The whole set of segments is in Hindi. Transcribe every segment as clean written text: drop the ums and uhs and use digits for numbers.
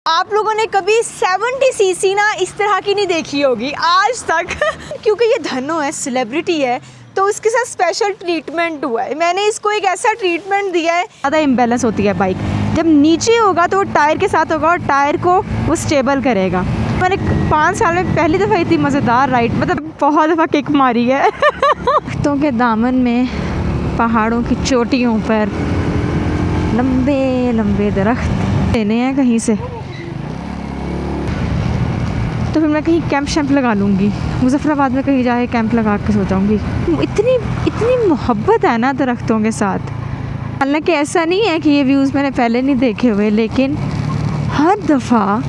आप लोगों ने कभी 70 सीसी ना इस तरह की नहीं देखी होगी आज तक क्योंकि ये धनो है, सेलिब्रिटी है, तो उसके साथ स्पेशल ट्रीटमेंट हुआ है। मैंने इसको एक ऐसा ट्रीटमेंट दिया है। ज़्यादा इम्बैलेंस होती है बाइक, जब नीचे होगा तो वो टायर के साथ होगा और टायर को वो स्टेबल करेगा। मैंने 5 साल में पहली दफ़ा इतनी मज़ेदार राइड, मतलब बहुत दफ़ा किक मारी है। तो के दामन में, पहाड़ों की चोटियों पर लंबे लंबे दरख्त लेने हैं कहीं से, तो फिर मैं कहीं कैंप शैम्प लगा लूँगी। मुजफ्फराबाद में कहीं जाके कैंप लगा के सो जाऊँगी। इतनी मोहब्बत है ना दरख्तों के साथ। हालांकि ऐसा नहीं है कि ये व्यूज़ मैंने पहले नहीं देखे हुए, लेकिन हर दफ़ा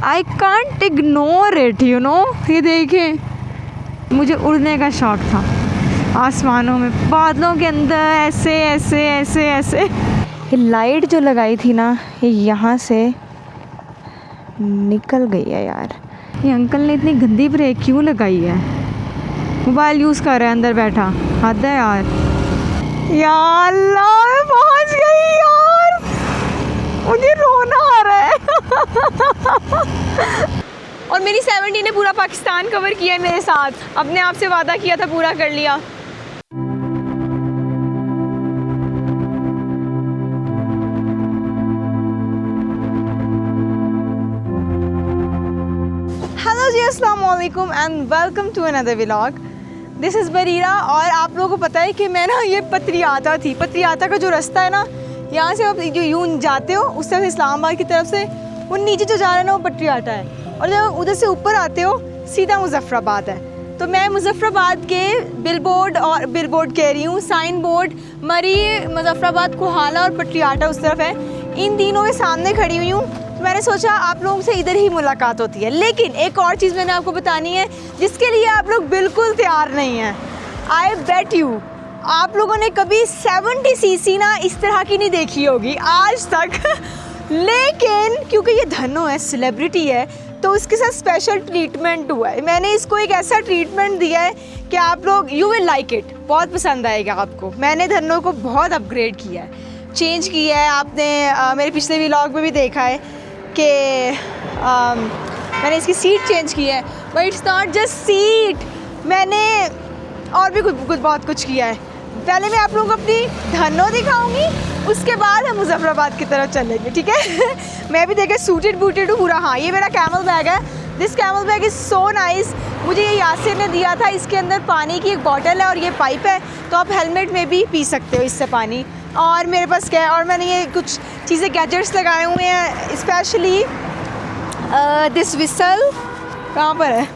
I can't ignore it, you know. ये देखें, मुझे उड़ने का शौक़ था आसमानों में, बादलों के अंदर, ऐसे ऐसे ऐसे ऐसे। ये लाइट जो लगाई थी ना, ये यहाँ से निकल गई है यार। ये अंकल ने इतनी गंदी ब्रेक क्यों लगाई है? मोबाइल यूज़ कर रहा है अंदर बैठा, हद है यार। या अल्लाह, मैं पहुंच गई यार, मुझे रोना आ रहा है। और मेरी 70 ने पूरा पाकिस्तान कवर किया है मेरे साथ। अपने आप से वादा किया था, पूरा कर लिया। अस्सलाम वालेकुम and welcome to another vlog. This is Barira. और आप लोगों को पता है कि मैं ना, ये पत्रियाता थी, पत्रियाता का जो रास्ता है ना, यहाँ से आप जो यूं जाते हो उस तरफ से इस्लामाबाद की तरफ से, वो नीचे जो जा रहा है ना वो पत्रियाता है, और जब उधर से ऊपर आते हो सीधा मुजफ्फराबाद है। तो मैं मुजफ्फराबाद के बिलबोर्ड कह रही हूँ, साइन बोर्ड मरी, मुजफ्फराबाद कोहाला और पत्रियाता उस तरफ है, इन तीनों के सामने खड़ी हुई हूँ। मैंने सोचा आप लोगों से इधर ही मुलाकात होती है। लेकिन एक और चीज़ मैंने आपको बतानी है जिसके लिए आप लोग बिल्कुल तैयार नहीं हैं। आई बेट यू आप लोगों ने कभी 70 सीसी ना इस तरह की नहीं देखी होगी आज तक। लेकिन क्योंकि ये धनो है, सेलिब्रिटी है, तो उसके साथ स्पेशल ट्रीटमेंट हुआ है। मैंने इसको एक ऐसा ट्रीटमेंट दिया है कि आप लोग, यू विल लाइक इट, बहुत पसंद आएगा आपको। मैंने धनो को बहुत अपग्रेड किया है, चेंज किया है। आपने मेरे पिछले व्लॉग में भी देखा है कि मैंने इसकी सीट चेंज की है, but it's not just seat, मैंने और भी कुछ बहुत कुछ किया है। पहले मैं आप लोगों को अपनी धनो दिखाऊंगी, उसके बाद हम मुजफ्फराबाद की तरफ चलेंगे, ठीक है। मैं भी देखे सूटेड बूटेड हूँ पूरा। हाँ, ये मेरा कैमल बैग है। This camel bag is so nice. मुझे ये यासिर ने दिया था। इसके अंदर पानी की एक बॉटल है और ये पाइप है, तो आप हेलमेट में भी पी सकते हो इससे पानी। और मेरे पास क्या है, और मैंने ये कुछ चीज़ें, गैजेट्स लगाए हुए हैं, स्पेशली दिस विसल, कहाँ पर है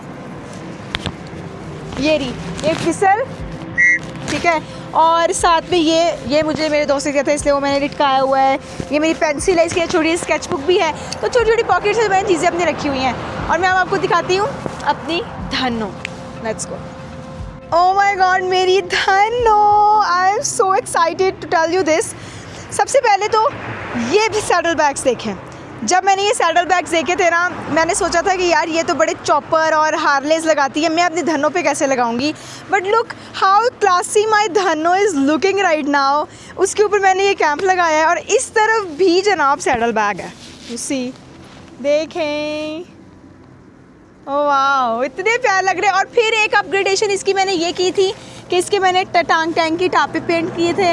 ये रही, एक विसल, ठीक है। और साथ में ये मुझे मेरे दोस्त ने दिया था, इसलिए वो मैंने लटकाया हुआ है। ये मेरी पेंसिल है, इसकी छोटी स्केच बुक भी है। तो छोटी छोटी पॉकेट्स में मैंने चीज़ें अपनी रखी हुई हैं। और मैं आपको दिखाती हूँ अपनी Dhano. Let's go. Oh my god, मेरी Dhano, I am so excited to tell you this. सबसे पहले तो ये भी सैडल बैग्स देखें। जब मैंने ये सैडल बैग्स देखे थे ना, मैंने सोचा था कि यार ये तो बड़े चॉपर और हार्लेस लगाती है, मैं अपनी धनो पे कैसे लगाऊंगी। बट लुक हाउ क्लासी माई धनो इज़ लुकिंग राइट नाउ। उसके ऊपर मैंने ये कैंप लगाया है और इस तरफ भी जनाब सैडल बैग है, यू सी, देखें। ओह वाह, इतने प्यारे लग रहे हैं। और फिर एक अपग्रेडेशन इसकी मैंने ये की थी कि इसके मैंने टांग टैंक की टापे पेंट किए थे।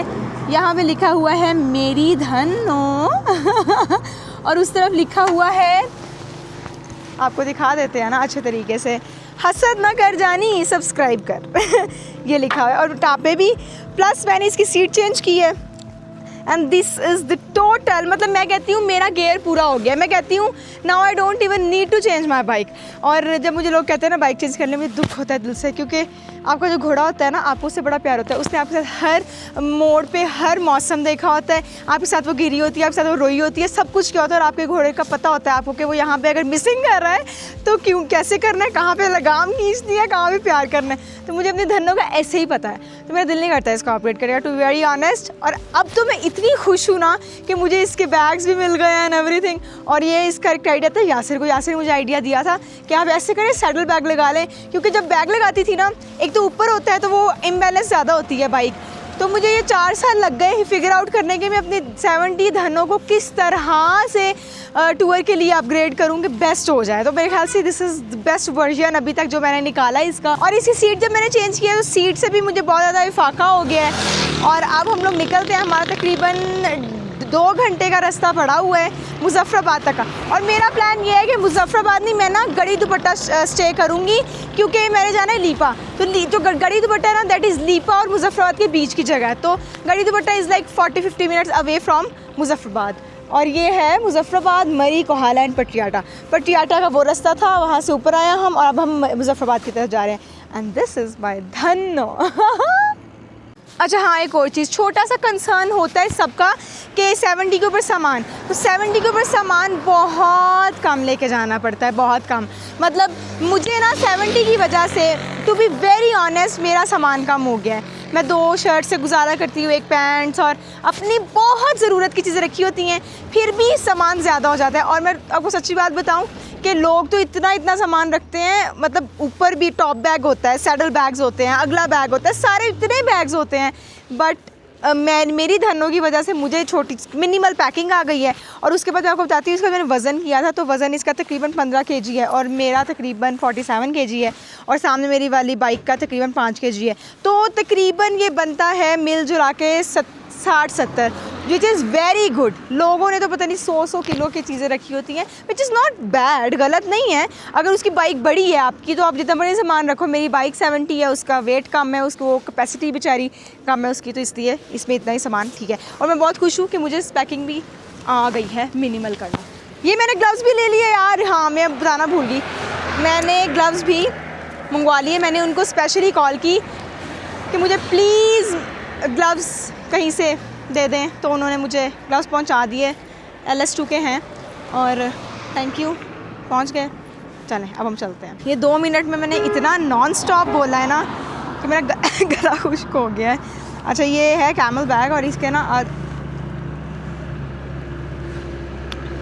यहाँ पे लिखा हुआ है मेरी धनो और उस तरफ लिखा हुआ है, आपको दिखा देते हैं ना अच्छे तरीके से, हसद ना कर जानी, सब्सक्राइब कर। ये लिखा हुआ है। और टापे भी, प्लस मैंने इसकी सीट चेंज की है। And this is the total, मतलब मैं कहती हूँ मेरा गेयर पूरा हो गया। मैं कहती हूँ now I don't even need to change my bike. और जब मुझे लोग कहते हैं ना बाइक चेंज करने में, दुख होता है दिल से, क्योंकि आपका जो घोड़ा होता है ना, आपको उससे बड़ा प्यार होता है। उसने आपके साथ हर मोड़ पे हर मौसम देखा होता है, आपके साथ वो गिरी होती है, आपके साथ वो रोई होती है, सब कुछ क्या होता है। और आपके घोड़े का पता होता है आपको कि वो यहाँ पे अगर मिसिंग कर रहा है तो क्यों, कैसे करना है, कहाँ पे लगाम खींचनी है, कहाँ पे प्यार करना है। तो मुझे अपनी धनो का ऐसे ही पता है, तो मेरा दिल नहीं करता इसको अपग्रेड करेगा, टू वेरी ऑनेस्ट। और अब तो मैं इतनी खुश हूँ ना कि मुझे इसके बैग्स भी मिल गए एंड एवरीथिंग। और ये इसका एक आइडिया था यासिर को, यासिर ने मुझे आइडिया दिया था कि आप ऐसे करें, सैडल बैग लगा लें। क्योंकि जब बैग लगाती थी ना, एक तो ऊपर होता है तो वो इम्बैलेंस ज़्यादा होती है बाइक, तो मुझे ये 4 साल लग गए फिगर आउट करने के मैं अपने 70 धनों को किस तरह से टूर के लिए अपग्रेड करूँ कि बेस्ट हो जाए। तो मेरे ख्याल से this is the best version अभी तक जो मैंने निकाला है इसका। और इसकी सीट जब मैंने चेंज किया तो सीट से भी मुझे बहुत ज़्यादा इफाका हो गया है। और अब हम लोग निकलते हैं, हमारा तकरीबन 2 घंटे का रास्ता पड़ा हुआ है मुजफ्फराबाद तक का। और मेरा प्लान ये है कि मुजफ्फराबाद नहीं, मैं ना गड़ी दुपट्टा स्टे करूँगी क्योंकि मैंने जाना है लीपा। तो जो गड़ी दुपट्टा है ना दैट इज़ लीपा और मुजफ्फराबाद के बीच की जगह है। तो गड़ी दुपट्टा is like 40-50 minutes away from Muzaffarabad. और ये है मुजफ्फराबाद, मरी, कोहाला एंड पटियाला। पटियाला का वो रास्ता था, वहाँ से ऊपर आया हम और अब हम मुजफ्फराबाद की तरफ जा रहे हैं। And this is my Dhanno. अच्छा हाँ, एक और चीज़, छोटा सा कंसर्न होता है सबका कि 70 के ऊपर सामान, तो 70 के ऊपर सामान बहुत कम लेके जाना पड़ता है, बहुत कम। मतलब मुझे ना 70 की वजह से टू बी वेरी ऑनेस्ट मेरा सामान कम हो गया है। मैं 2 शर्ट से गुजारा करती हूँ, 1 पैंट्स और अपनी बहुत ज़रूरत की चीज़ें रखी होती हैं, फिर भी सामान ज़्यादा हो जाता है। और मैं आपको सच्ची बात बताऊँ कि लोग तो इतना सामान रखते हैं, मतलब ऊपर भी टॉप बैग होता है, सैडल बैग्स होते हैं, अगला बैग होता है, सारे इतने बैग्स होते हैं। बट मेरी धनों की वजह से मुझे छोटी मिनिमल पैकिंग आ गई है। और उसके बाद मैं आपको बताती हूँ, इसका मैंने वज़न किया था तो वज़न इसका तकरीबन 15 kg है और मेरा तकरीबन 47 kg है और सामने मेरी वाली बाइक का तकरीबन 5 kg है। तो तकरीबन ये बनता है मिल जुला के 60-70, विच इज़ वेरी गुड। लोगों ने तो पता नहीं 100 किलो की चीज़ें रखी होती हैं, विच इज़ नॉट बैड, गलत नहीं है। अगर उसकी बाइक बड़ी है आपकी तो आप जितना बड़े सामान रखो। मेरी बाइक 70 है, उसका वेट कम है, उसको वो कैपेसिटी बेचारी कम है उसकी, तो इसलिए इसमें इतना ही सामान ठीक है। और मैं बहुत खुश हूँ कि मुझे पैकिंग भी आ गई है मिनिमल करना। ये मैंने ग्लव्स भी ले लिए यार, हाँ मैं बताना भूल गई, मैंने ग्लव्स भी मंगवा लिए। मैंने उनको स्पेशली कॉल की कि मुझे प्लीज़ ग्लव्स कहीं से दे दें, तो उन्होंने मुझे ग्लव्स पहुंचा दिए। LS2 के हैं और थैंक यू, पहुंच गए। चलें अब हम चलते हैं। ये 2 मिनट में मैंने इतना नॉन स्टॉप बोला है ना कि मेरा गला खुश्क हो गया है। अच्छा ये है कैमल बैग और इसके ना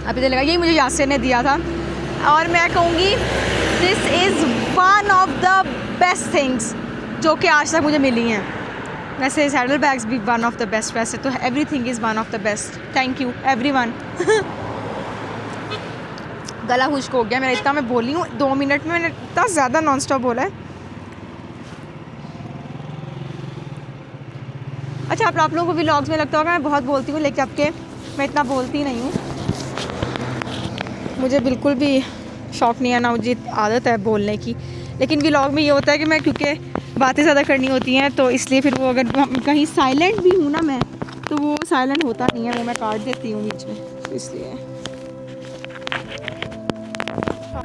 अभी लगा यही मुझे यासिर ने दिया था और मैं कहूँगी this is one of the best things जो कि आज तक मुझे मिली हैं। वैसे सैडल बैग्स भी वन ऑफ द बेस्ट, वैसे तो everything is one of the best. Thank you everyone. गला खुश्क हो गया मेरा, इतना मैं बोली हूँ 2 मिनट में मैंने इतना ज़्यादा नॉन स्टॉप बोला है। अच्छा आप लोगों को भी व्लॉग्स में लगता होगा मैं बहुत बोलती हूँ, लेकिन जबकि मैं इतना बोलती नहीं हूँ, मुझे बिल्कुल भी शौक़ नहीं है ना, मुझे आदत है बोलने की। लेकिन व्लॉग में ये होता है कि मैं क्योंकि बातें ज़्यादा करनी होती हैं तो इसलिए फिर वो अगर कहीं साइलेंट भी हूँ ना मैं तो वो साइलेंट होता नहीं है, वो मैं काट देती हूँ बीच में, तो इसलिए।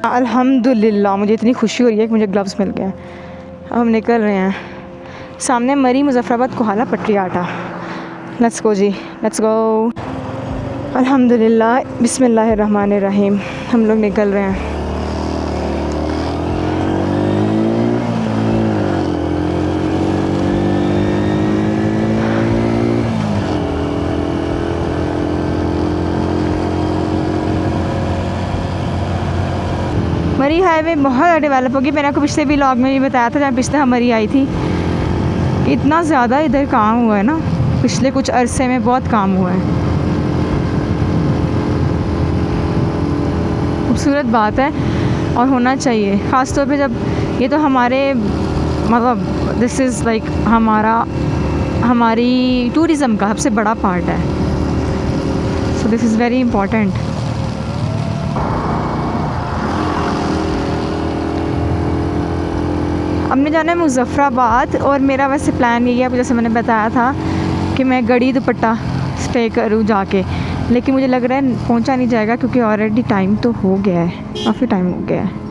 अल्हम्दुलिल्लाह मुझे इतनी खुशी हो रही है कि मुझे ग्लव्स मिल गए। अब हम निकल रहे हैं, सामने मरी, मुजफ्फराबाद, कोहाला, पटियाला। लेट्स गो जी, लेट्स गो। अल्हम्दुलिल्लाह, बिस्मिल्लाहिर्रहमानिर्रहीम। हम लोग निकल रहे हैं। मरी हाईवे बहुत डेवलप होगी। मैंने आपको पिछले व्लॉग में भी बताया था जब पिछले हम मरी आई थी कि इतना ज़्यादा इधर काम हुआ है ना, पिछले कुछ अरसे में बहुत काम हुआ है। खूबसूरत बात है और होना चाहिए, ख़ास तौर पे जब ये तो हमारे मतलब दिस इज़ लाइक हमारी टूरिज़म का सबसे बड़ा पार्ट है। So this is very important. हमने जाना है मुजफ्फराबाद और मेरा वैसे प्लान यही है, जैसे मैंने बताया था कि मैं गड़ी दुपट्टा स्टे करूँ जाके, लेकिन मुझे लग रहा है पहुंचा नहीं जाएगा क्योंकि ऑलरेडी टाइम तो हो गया है, काफ़ी टाइम हो गया है।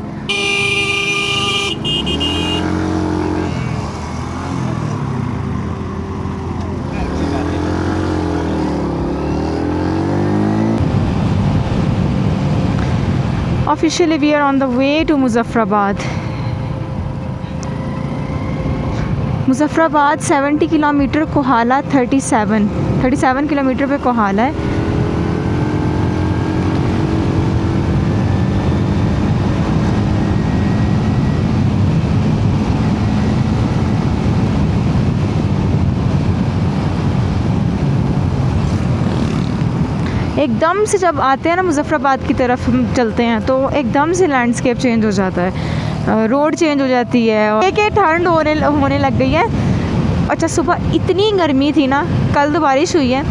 Officially we are on the way to Muzaffarabad. Muzaffarabad 70 kilometre, Kohala 37 kilometre पे कोहाला है। एकदम से जब आते हैं ना मुज़फ़्फ़राबाद की तरफ हम चलते हैं तो एकदम से लैंडस्केप चेंज हो जाता है, रोड चेंज हो जाती है, एक ठंड होने लग गई है। अच्छा, सुबह इतनी गर्मी थी ना, कल तो बारिश हुई है,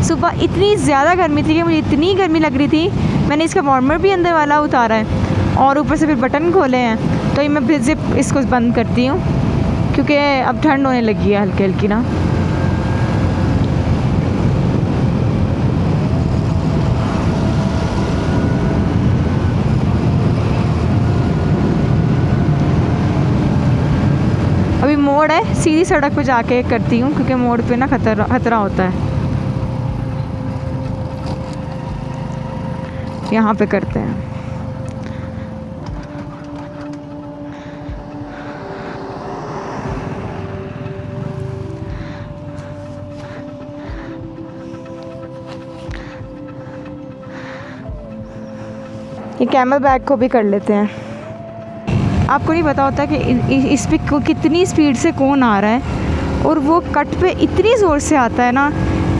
सुबह इतनी ज़्यादा गर्मी थी कि मुझे इतनी गर्मी लग रही थी, मैंने इसका वार्मर भी अंदर वाला उतारा है और ऊपर से फिर बटन खोले हैं, तो ये मैं फिर ज़िप इसको बंद करती हूँ क्योंकि अब ठंड होने लगी है हल्की हल्की ना। अभी मोड़ है, सीधी सड़क पे जाके करती हूँ क्योंकि मोड़ पे ना खतरा होता है। यहाँ पे करते हैं। ये कैमल बैग को भी कर लेते हैं। आपको नहीं पता होता कि इस पे कितनी स्पीड से कौन आ रहा है, और वो कट पे इतनी ज़ोर से आता है ना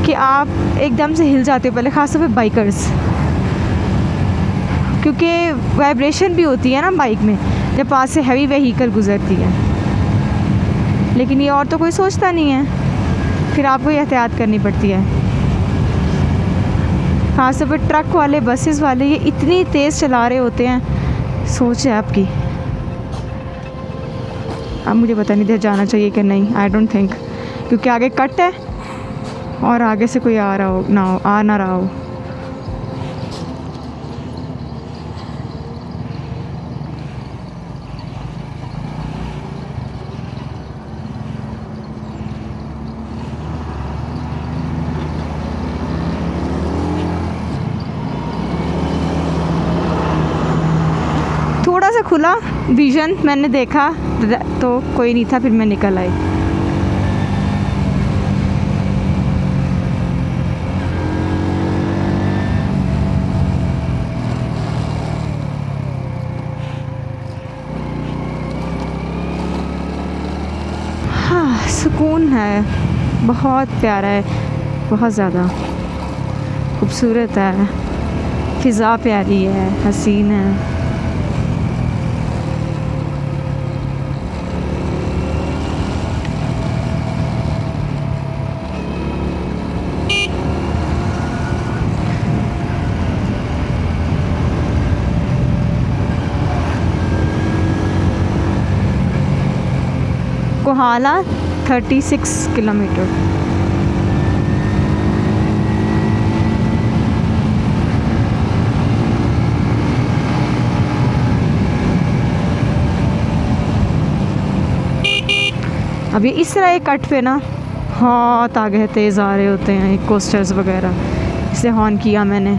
कि आप एकदम से हिल जाते हो, पहले ख़ासतौर पे बाइकर्स, क्योंकि वाइब्रेशन भी होती है ना बाइक में जब पास से हैवी व्हीकल गुजरती है। लेकिन ये और तो कोई सोचता नहीं है, फिर आपको ये एहतियात करनी पड़ती है। ख़ासतौर पर ट्रक वाले, बसेस वाले, ये इतनी तेज़ चला रहे होते हैं, सोच है आपकी। अब मुझे पता नहीं इधर जाना चाहिए कि नहीं, आई डोंट थिंक, क्योंकि आगे कट है और आगे से कोई आ ना रहा हो। थोड़ा सा खुला विज़न मैंने देखा तो कोई नहीं था, फिर मैं निकल आई। हाँ, सुकून है, बहुत प्यारा है, बहुत ज़्यादा खूबसूरत है, फ़िज़ा प्यारी है, हसीन है। कोहाला 36 किलोमीटर। अब ये इस तरह एक कट पे ना बहुत आगे तेज़ आ रहे होते हैं, एक कोस्टर्स वगैरह, इससे हॉर्न किया मैंने।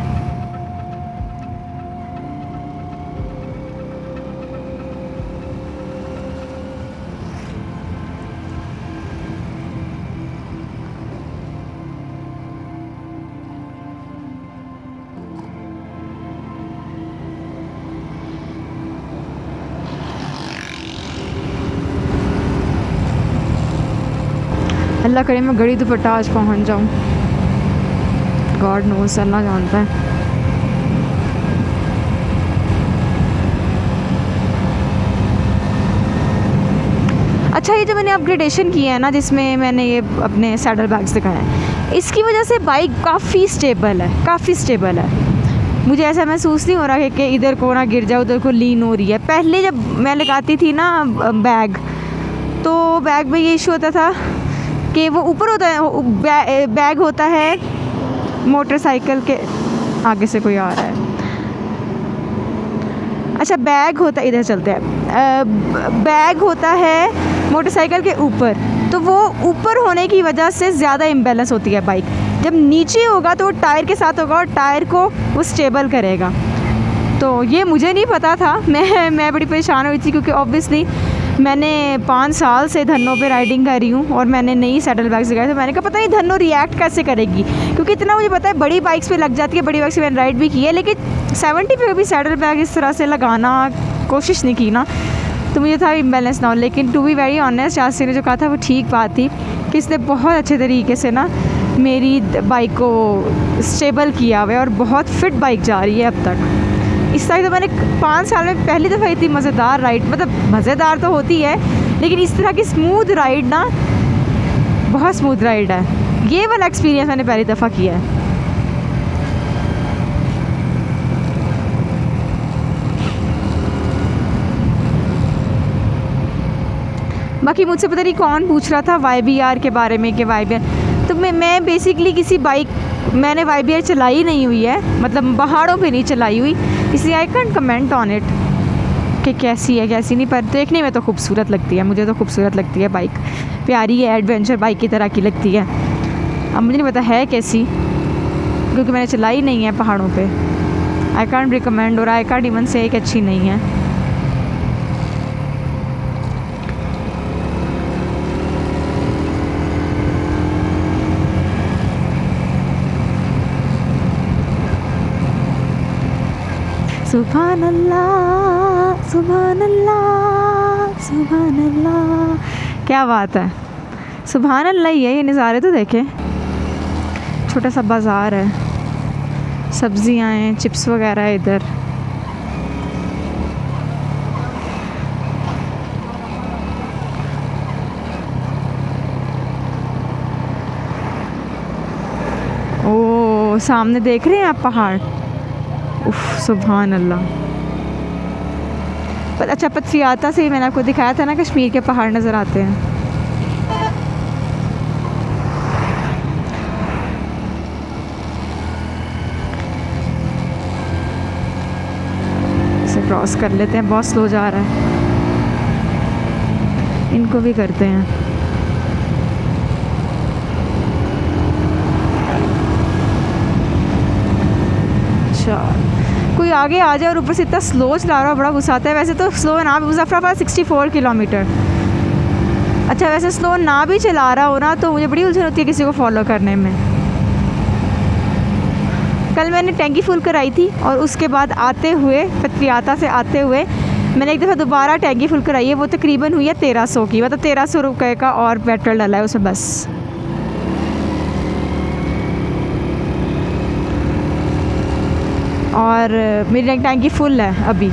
अल्लाह करे मैं गड़ी दुपट्टा आज पहुंच जाऊं, गॉड नोस, अल्लाह जानता है। अच्छा, ये जो मैंने अपग्रेडेशन किया है ना, जिसमें मैंने ये अपने सैडल बैग्स दिखाए हैं, इसकी वजह से बाइक काफ़ी स्टेबल है। मुझे ऐसा महसूस नहीं हो रहा कि इधर को ना गिर जाए, उधर को लीन हो रही है। पहले जब मैं लगाती थी ना बैग, तो बैग में ये इशू होता था कि वो ऊपर होता है, बैग होता है मोटरसाइकिल के आगे से कोई आ रहा है। अच्छा, बैग होता है, इधर चलते हैं, बैग होता है मोटरसाइकिल के ऊपर, तो वो ऊपर होने की वजह से ज़्यादा इम्बैलेंस होती है बाइक। जब नीचे होगा तो वो टायर के साथ होगा और टायर को वो स्टेबल करेगा। तो ये मुझे नहीं पता था, मैं बड़ी परेशान हुई थी क्योंकि ऑब्वियसली मैंने 5 साल से धन्नो पे राइडिंग कर रही हूँ और मैंने नई सैडल बैग सिखाई, तो मैंने कहा पता नहीं धन्नो रिएक्ट कैसे करेगी, क्योंकि इतना मुझे पता है बड़ी बाइक्स पे लग जाती है, बड़ी बाइक्स पे मैंने राइड भी की है, लेकिन 70 पे भी सैडल बैग इस तरह से लगाना कोशिश नहीं की ना, तो मुझे था इम्बैलेंस ना हो। लेकिन to be very honest, Yasir ने जो कहा था वो ठीक बात थी कि इसने बहुत अच्छे तरीके से ना मेरी बाइक को स्टेबल किया हुआ है और बहुत फिट बाइक जा रही है अब तक। इस तरह तो मैंने 5 साल में पहली दफ़ा इतनी मज़ेदार राइड, मतलब मज़ेदार तो होती है लेकिन इस तरह की स्मूथ राइड ना, बहुत स्मूथ राइड है। ये वाला एक्सपीरियंस मैंने पहली दफ़ा किया है। बाकी मुझसे पता नहीं कौन पूछ रहा था YBR के बारे में कि YBR, तो मैं बेसिकली किसी बाइक, मैंने YBR चलाई नहीं हुई है, मतलब पहाड़ों पे नहीं चलाई हुई, इसलिए I can't comment on it कि कैसी है कैसी नहीं, पर देखने में तो खूबसूरत लगती है, मुझे तो खूबसूरत लगती है बाइक, प्यारी है, एडवेंचर बाइक की तरह की लगती है। अब मुझे नहीं पता है कैसी, क्योंकि मैंने चलाई नहीं है पहाड़ों पे। आई कैंट रिकमेंड और आई कैंट इवन से एक अच्छी नहीं है। सुभान अल्लाह सुभान अल्लाह सुभान अल्लाह, क्या बात है, सुभान अल्लाह ही है। ये नज़ारे तो देखें, छोटा सा बाज़ार है, सब्ज़ियाँ हैं, चिप्स वगैरह है इधर। ओ सामने देख रहे हैं आप पहाड़, उफ सुभान अल्लाह। पर अच्छा, पथरियाता से ही मैंने आपको दिखाया था ना, कश्मीर के पहाड़ नज़र आते हैं। इसे क्रॉस कर लेते हैं, बहुत स्लो जा रहा है, इनको भी करते हैं। अच्छा, कोई आगे आ जाए और ऊपर से इतना स्लो चला रहा है, बड़ा गुस्सा आता है। वैसे तो स्लो ना, मुजफ्फराबाद 64 किलोमीटर। अच्छा, वैसे स्लो ना भी चला रहा हो ना तो मुझे बड़ी उलझन होती है किसी को फॉलो करने में। कल मैंने टैंकी फुल कराई थी और उसके बाद आते हुए, पथरियाता से आते हुए मैंने एक दफ़ा दोबारा टैंकी फुल कराई है, वो तकरीबन हुई है 1300 की, मतलब 1300 रुपये का और पेट्रोल डाला है उसमें बस। और मेरी टैंकी फुल है अभी।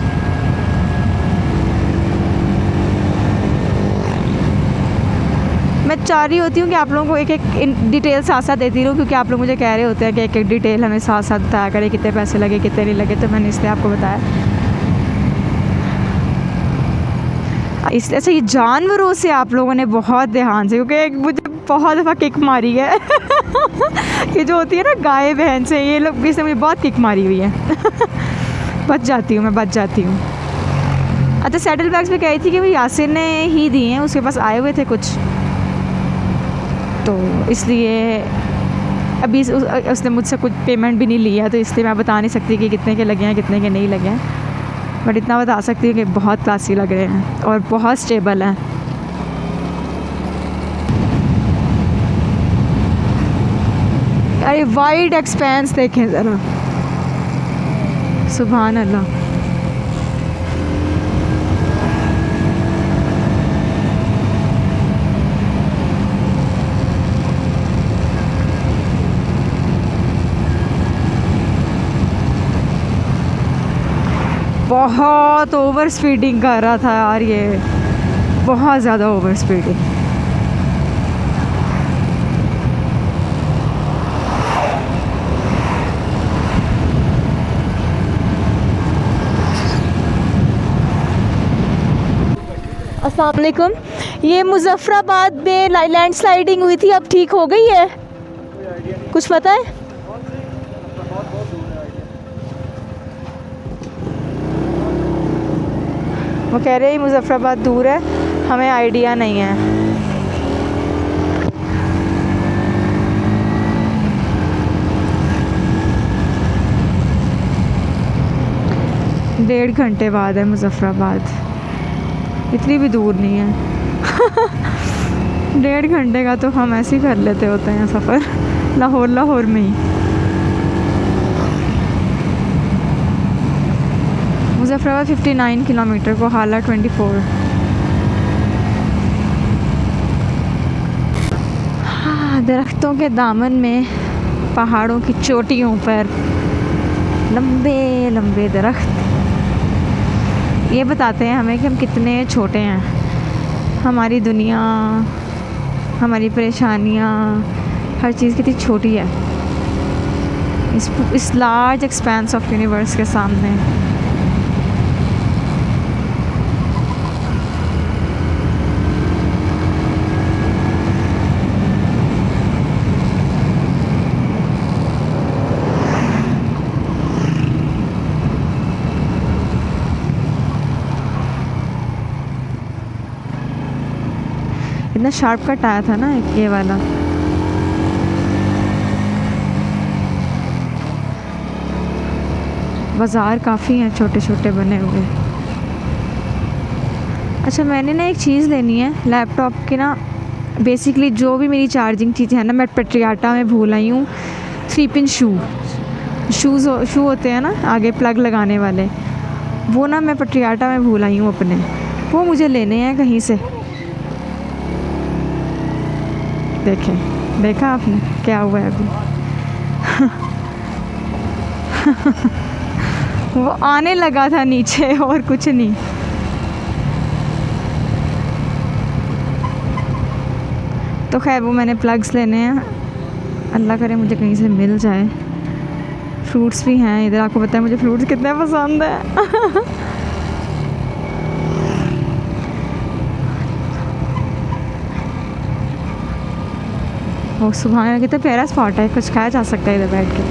मैं चाह रही होती हूँ कि आप लोगों को एक एक डिटेल साथ साथ देती रहूँ, क्योंकि आप लोग मुझे कह रहे होते हैं कि एक एक डिटेल हमें साथ साथ बताया करें, कितने पैसे लगे कितने नहीं लगे, तो मैंने इसलिए आपको बताया। इसलिए अच्छा, ये जानवरों से आप लोगों ने बहुत ध्यान से, क्योंकि मुझे बहुत दफ़ा किक मारी है ये जो होती है ना गाय बहन से, ये लोग इससे मुझे बहुत किक मारी हुई है बच जाती हूँ, मैं बच जाती हूँ। अच्छा, सैडल बैग्स में कह रही थी कि वो यासिर ने ही दिए हैं, उसके पास आए हुए थे कुछ, तो इसलिए अभी उसने मुझसे कुछ पेमेंट भी नहीं लिया, तो इसलिए मैं बता नहीं सकती कि कितने के लगे हैं कितने के नहीं लगे हैं, बट इतना बता सकती हूँ कि बहुत क्लासी लग रहे हैं और बहुत स्टेबल हैं। अरे वाइड एक्सपेंस देखें ज़रा, सुभान अल्लाह। बहुत ओवर स्पीडिंग कर रहा था यार, ये बहुत ज़्यादा ओवर स्पीडिंग। अस्सलाम वालेकुम। ये मुजफ्फराबाद में लैंड स्लाइडिंग हुई थी, अब ठीक हो गई है? कुछ पता है? वो कह रहे हैं मुजफ्फराबाद दूर है, हमें आइडिया नहीं है। डेढ़ घंटे बाद है मुजफ्फराबाद, इतनी भी दूर नहीं है 1.5 घंटे का तो हम ऐसे ही कर लेते होते हैं सफ़र, लाहौर में ही। मुजफ्फराबाद 59 किलोमीटर को हाला 24। हाँ, दरख्तों के दामन में, पहाड़ों की चोटियों पर लंबे लंबे दरख्त ये बताते हैं हमें कि हम कितने छोटे हैं। हमारी दुनिया, हमारी परेशानियाँ, हर चीज़ कितनी छोटी है इस लार्ज एक्सपेंस ऑफ यूनिवर्स के सामने। इतना शार्प कट आया था ना ये वाला। बाज़ार काफ़ी हैं छोटे छोटे बने हुए। अच्छा, मैंने ना एक चीज़ लेनी है लैपटॉप की ना। बेसिकली जो भी मेरी चार्जिंग चीज़ें हैं ना, मैं पेट्रियाटा में भूल आई हूँ 3-पिन शू होते हैं ना आगे प्लग लगाने वाले, वो ना मैं पेट्रियाटा में भूल आई हूँ अपने। वो मुझे लेने हैं कहीं से। देखा आपने क्या हुआ है अभी? वो आने लगा था नीचे और कुछ नहीं। तो खैर वो मैंने प्लग्स लेने हैं, अल्लाह करे मुझे कहीं से मिल जाए। फ्रूट्स भी हैं इधर, आपको पता है मुझे फ्रूट्स कितने पसंद है। वो सुबह कितना प्यारा स्पॉट है, कुछ खाया जा सकता है इधर बैठ के।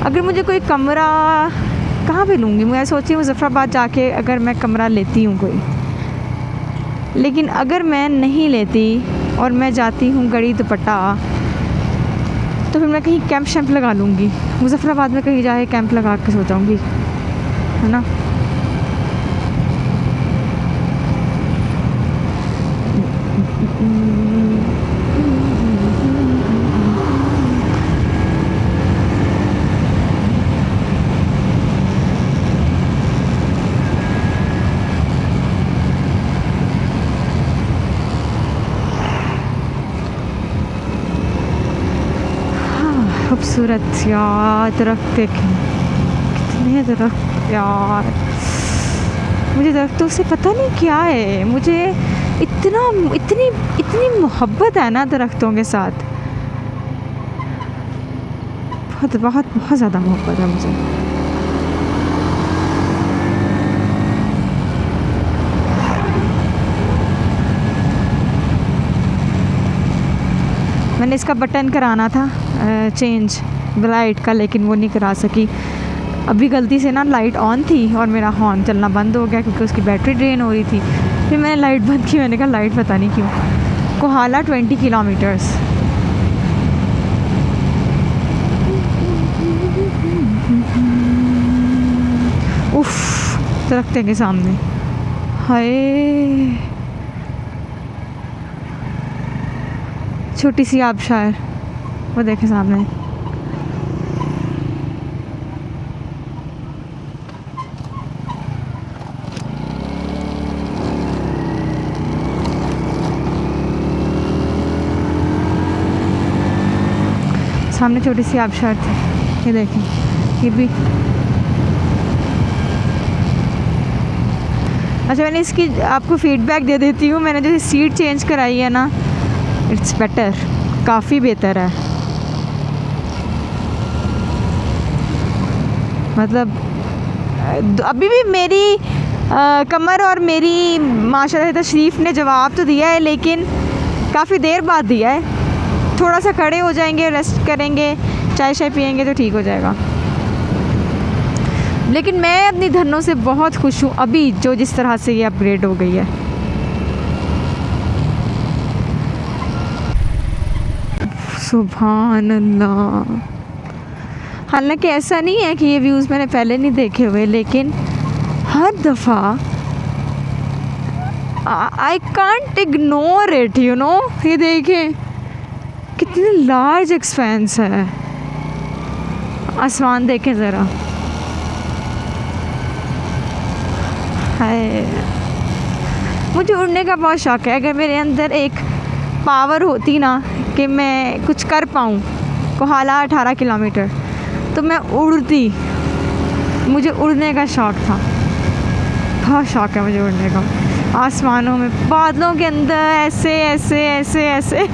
अगर मुझे कोई कमरा कहाँ पे लूँगी, मैं सोची मुज़फ़्फ़राबाद जाके अगर मैं कमरा लेती हूँ कोई, लेकिन अगर मैं नहीं लेती और मैं जाती हूँ गड़ी दुपट्टा, तो फिर मैं कहीं कैंप शैम्प लगा लूँगी मुज़फ़्फ़राबाद में, कहीं जाके कैंप लगा के सो जाऊँगी, है ना। खूबसूरत यार दरख्त देखें, कितने दरख्त यार। मुझे दरख्तों से पता नहीं क्या है, मुझे इतनी मोहब्बत है ना दरख्तों के साथ, बहुत बहुत बहुत ज़्यादा मोहब्बत है मुझे। मैंने इसका बटन कराना था चेंज लाइट का, लेकिन वो नहीं करा सकी। अभी गलती से ना लाइट ऑन थी और मेरा हॉर्न चलना बंद हो गया क्योंकि उसकी बैटरी ड्रेन हो रही थी। फिर मैंने लाइट बंद की, मैंने कहा लाइट पता नहीं क्यों। कोहाला 20 किलोमीटर्स। उफ, दरख्त के सामने, हाय छोटी सी आबशार, वो देखे सामने। सामने छोटी सी आबशार थी, ये देखें, ये भी। अच्छा, मैंने इसकी आपको फीडबैक दे देती हूँ। मैंने जो सीट चेंज कराई है ना, इट्स बेटर, काफ़ी बेहतर है। मतलब अभी भी मेरी कमर और मेरी माशाल्लाह तशरीफ़ ने जवाब तो दिया है, लेकिन काफ़ी देर बाद दिया है। थोड़ा सा खड़े हो जाएंगे, रेस्ट करेंगे, चाय शाय पियेंगे तो ठीक हो जाएगा। लेकिन मैं अपनी धनों से बहुत खुश हूँ अभी, जो जिस तरह से ये अपग्रेड हो गई है। सुभान अल्लाह। हालांकि ऐसा नहीं है कि ये व्यूज़ मैंने पहले नहीं देखे हुए, लेकिन हर दफ़ा I can't ignore it, you know. ये देखें कितनी लार्ज एक्सपेंस है। आसमान देखें ज़रा, हाय, मुझे उड़ने का बहुत शौक़ है। अगर मेरे अंदर एक पावर होती ना कि मैं कुछ कर पाऊँ, कोहाला 18 किलोमीटर, तो मैं उड़ती। मुझे उड़ने का शौक़ था, बहुत शौक़ है मुझे उड़ने का। आसमानों में, बादलों के अंदर ऐसे ऐसे ऐसे ऐसे।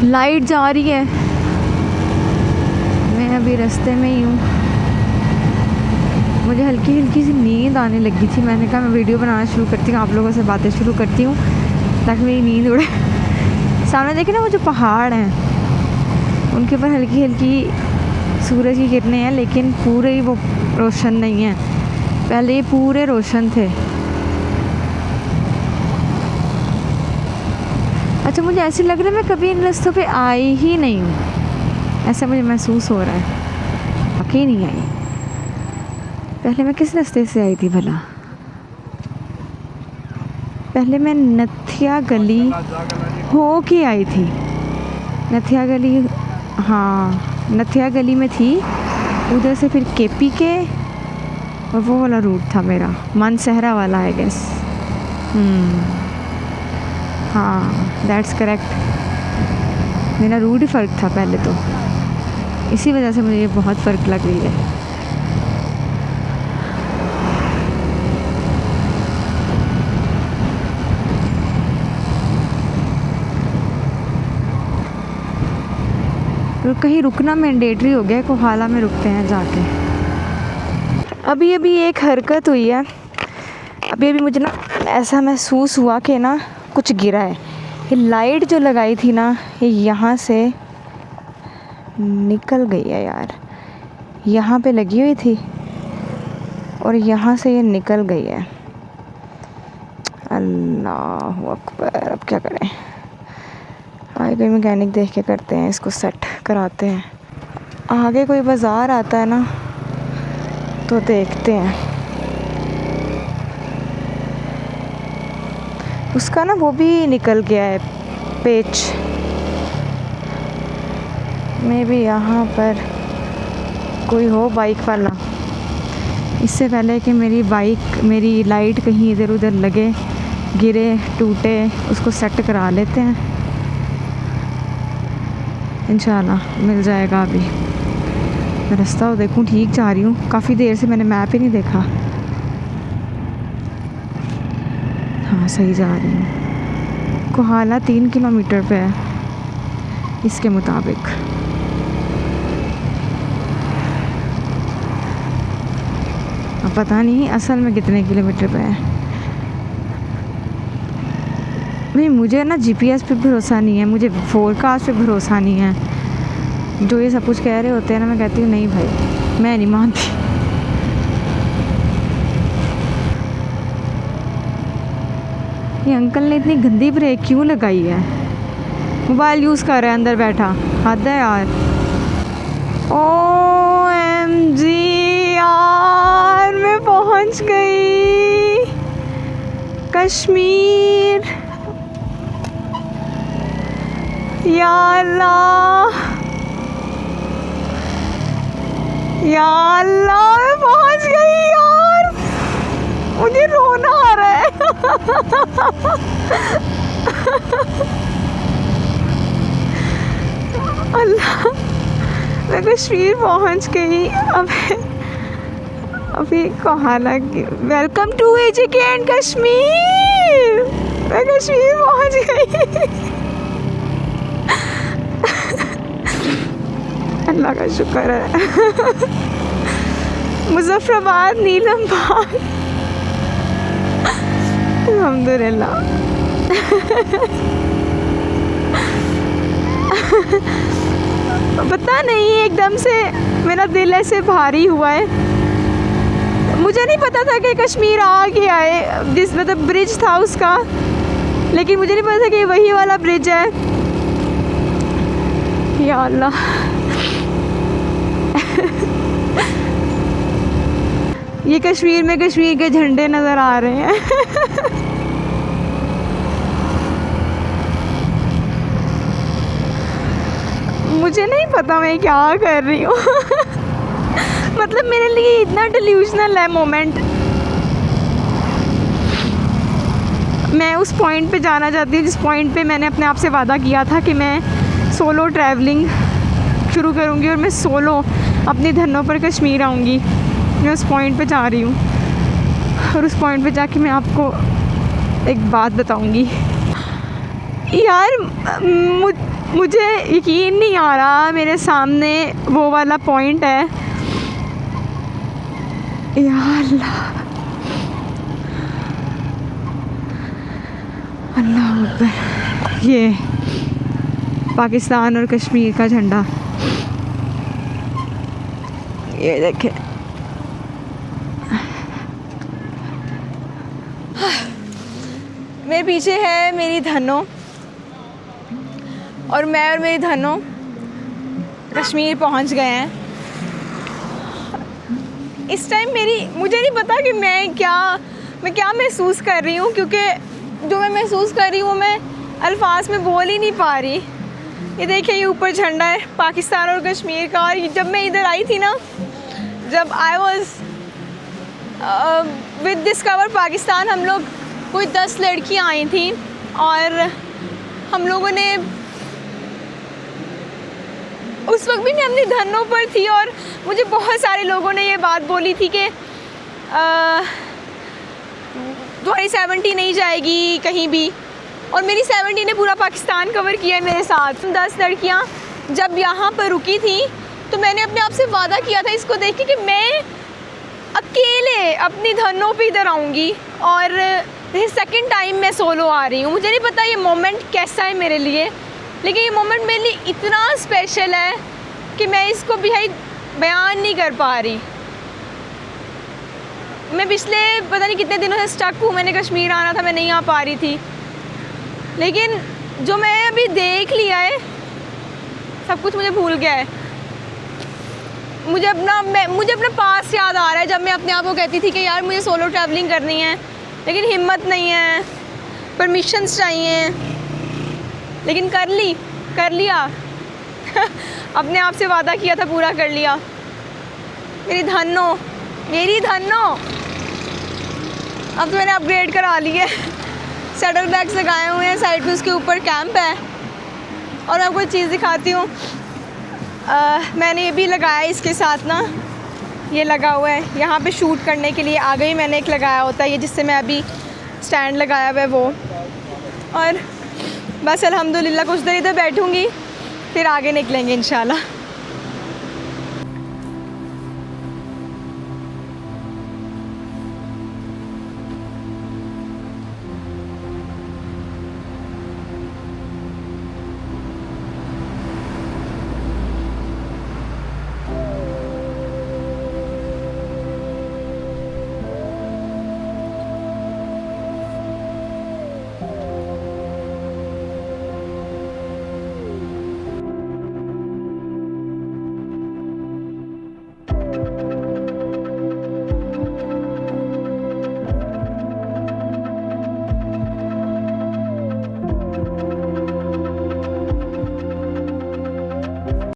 लाइट जा रही है, मैं अभी रास्ते में ही हूँ। मुझे हल्की हल्की सी नींद आने लगी थी। मैंने कहा मैं वीडियो बनाना शुरू करती हूँ, आप लोगों से बातें शुरू करती हूँ ताकि मेरी नींद उड़े। सामने देखे ना वो जो पहाड़ हैं, उनके ऊपर हल्की हल्की सूरज की किरणें हैं, लेकिन पूरे ही वो रोशन नहीं है। पहले ये पूरे रोशन थे। अच्छा, मुझे ऐसे लग रहा है मैं कभी इन रास्तों पे आई ही नहीं हूँ, ऐसा मुझे महसूस हो रहा है। वाकई नहीं आई। पहले मैं किस रास्ते से आई थी भला? पहले मैं नथिया गली हो के आई थी। नथिया गली, हाँ नथिया गली में थी। उधर से फिर केपी के, और वो वाला रूट था मेरा, मानसहरा वाला आई गेस। हाँ दैट्स करेक्ट। मेरा रूट ही फ़र्क था पहले तो, इसी वजह से मुझे ये बहुत फ़र्क लग रही है। कहीं रुकना मैंडेटरी हो गया, कोहाला में रुकते हैं जाके। अभी अभी एक हरकत हुई है। अभी अभी मुझे ना ऐसा महसूस हुआ कि ना कुछ गिरा है। ये लाइट जो लगाई थी ना, ये यहाँ से निकल गई है यार। यहाँ पे लगी हुई थी और यहाँ से ये निकल गई है। अल्लाह अकबर, अब क्या करें? आगे कोई मैकेनिक देख के करते हैं, इसको सेट कराते हैं। आगे कोई बाज़ार आता है ना तो देखते हैं। उसका ना वो भी निकल गया है पेच। मे भी यहाँ पर कोई हो बाइक वाला, इससे पहले कि मेरी लाइट कहीं इधर उधर लगे, गिरे, टूटे, उसको सेट करा लेते हैं। इंशाल्लाह मिल जाएगा। अभी मैं रास्ता देखूं, ठीक जा रही हूँ। काफ़ी देर से मैंने मैप ही नहीं देखा। हाँ सही जा रही हूँ। कोहाला 3 किलोमीटर पे है इसके मुताबिक। अब पता नहीं असल में कितने किलोमीटर पे है। नहीं, मुझे ना जीपीएस पे भरोसा नहीं है, मुझे फोरकास्ट पे भरोसा नहीं है। जो ये सब कुछ कह रहे होते हैं ना, मैं कहती हूँ नहीं भाई, मैं नहीं मानती। ये अंकल ने इतनी गंदी ब्रेक क्यों लगाई है? मोबाइल यूज़ कर रहा है अंदर बैठा, हद है यार। OMG यार, मैं पहुंच गई कश्मीर। या अल्लाह, या अल्लाह, मैं पहुंच गई यार। मुझे रोना आ रहा है। अल्लाह, मैं कश्मीर पहुंच गई। अभी कोहाना की welcome to AJK and Kashmir. मैं कश्मीर पहुंच गई। अल्लाह का शुक्र है। मुजफ्फराबाद, नीलम बाग, अल्हम्दुलिल्लाह। पता नहीं एकदम से मेरा दिल ऐसे भारी हुआ है। मुझे नहीं पता था कि कश्मीर आ गया है, जिस मतलब ब्रिज था उसका, लेकिन मुझे नहीं पता था कि वही वाला ब्रिज है। या अल्लाह। ये कश्मीर में कश्मीर के झंडे नज़र आ रहे हैं। मुझे नहीं पता मैं क्या कर रही हूँ मतलब मेरे लिए इतना डिल्यूजनल है मोमेंट। मैं उस पॉइंट पे जाना चाहती हूँ जिस पॉइंट पे मैंने अपने आप से वादा किया था कि मैं सोलो ट्रैवलिंग शुरू करूँगी और मैं सोलो अपनी धनों पर कश्मीर आऊँगी। मैं उस पॉइंट पे जा रही हूँ और उस पॉइंट पे जाके मैं आपको एक बात बताऊँगी। यार मुझे यकीन नहीं आ रहा मेरे सामने वो वाला पॉइंट है। या अल्लाह अकबर, ये पाकिस्तान और कश्मीर का झंडा, ये देखें। मेरे पीछे है मेरी धनों और मैं और मेरी धनों कश्मीर पहुंच गए हैं। इस टाइम मुझे नहीं पता कि मैं क्या महसूस कर रही हूँ, क्योंकि जो मैं महसूस कर रही हूँ मैं अल्फाज में बोल ही नहीं पा रही। ये देखिए, ये ऊपर झंडा है पाकिस्तान और कश्मीर का। और जब मैं इधर आई थी ना, जब I was with discover Pakistan, हम लोग कोई 10 लड़कियाँ आई थी और हम लोगों ने उस वक्त भी मैं अपनी धनों पर थी और मुझे बहुत सारे लोगों ने ये बात बोली थी कि तुम्हारी 70 नहीं जाएगी कहीं भी, और मेरी 70 ने पूरा पाकिस्तान कवर किया है मेरे साथ। 10 लड़कियाँ जब यहाँ पर रुकी थी तो मैंने अपने आप से वादा किया था इसको देख के कि मैं अकेले अपनी धनों पे इधर आऊँगी, और सेकंड टाइम मैं सोलो आ रही हूँ। मुझे नहीं पता ये मोमेंट कैसा है मेरे लिए, लेकिन ये मोमेंट मेरे लिए इतना स्पेशल है कि मैं इसको भी बयान नहीं कर पा रही। मैं पिछले पता नहीं कितने दिनों से स्टक हूँ। मैंने कश्मीर आना था, मैं नहीं आ पा रही थी, लेकिन जो मैं अभी देख लिया है सब कुछ मुझे भूल गया है। मुझे अपना पास याद आ रहा है, जब मैं अपने आप को कहती थी कि यार मुझे सोलो ट्रैवलिंग करनी है, लेकिन हिम्मत नहीं है, परमिशंस चाहिए, लेकिन कर लिया अपने आप से वादा किया था, पूरा कर लिया। मेरी धनों अब तो मैंने अपग्रेड करा ली है। सेटल बैग्स लगाए हुए हैं, साइड पे उसके ऊपर कैंप है। और मैं आपको एक चीज़ दिखाती हूँ, मैंने ये भी लगाया है इसके साथ ना, ये लगा हुआ है यहाँ पे शूट करने के लिए। आगे ही मैंने एक लगाया होता है, ये जिससे मैं अभी स्टैंड लगाया हुआ है वो। और बस अल्हम्दुलिल्लाह कुछ देर इधर बैठूँगी, फिर आगे निकलेंगे इंशाल्लाह।